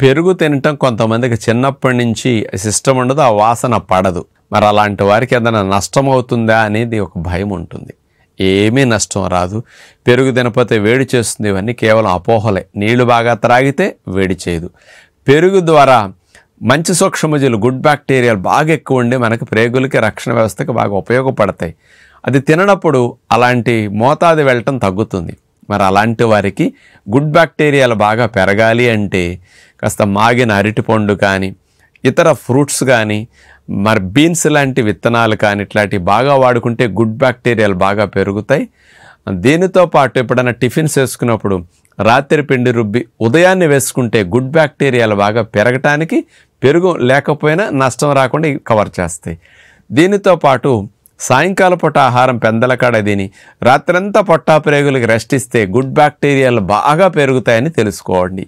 పెరుగు తినటం కొంతమందికి చిన్నప్పటి నుంచి సిస్టమ్ ఉండదు, ఆ వాసన పడదు. మరి అలాంటి వారికి ఏదైనా నష్టం అవుతుందా అనేది ఒక భయం ఉంటుంది. ఏమీ నష్టం రాదు. పెరుగు తినకపోతే వేడి చేస్తుంది, ఇవన్నీ కేవలం అపోహలే. నీళ్లు బాగా త్రాగితే వేడి చేయదు. పెరుగు ద్వారా మంచి సూక్ష్మజీవులు, గుడ్ బ్యాక్టీరియాలు బాగా ఎక్కువ ఉండి మనకి ప్రేగులకి, రక్షణ వ్యవస్థకి బాగా ఉపయోగపడతాయి. అది తిననప్పుడు అలాంటి మోతాదు వెళ్ళటం తగ్గుతుంది. మరి అలాంటి వారికి గుడ్ బ్యాక్టీరియాలు బాగా పెరగాలి అంటే కాస్త మాగిన అరటిపండు కానీ, ఇతర ఫ్రూట్స్ కానీ, మరి బీన్స్ లాంటి విత్తనాలు కానీ ఇట్లాంటివి బాగా వాడుకుంటే గుడ్ బ్యాక్టీరియాలు బాగా పెరుగుతాయి. దీనితో పాటు ఎప్పుడైనా టిఫిన్స్ వేసుకున్నప్పుడు రాత్రి పిండి రుబ్బి ఉదయాన్నే వేసుకుంటే గుడ్ బ్యాక్టీరియాలు బాగా పెరగటానికి పెరుగు లేకపోయినా నష్టం రాకుండా కవర్ చేస్తాయి. దీనితో పాటు సాయంకాల పూట ఆహారం పెందలకాడ తిని రాత్రంతా పొట్టా ప్రేగులకి రెస్ట్ ఇస్తే గుడ్ బ్యాక్టీరియాలు బాగా పెరుగుతాయని తెలుసుకోండి.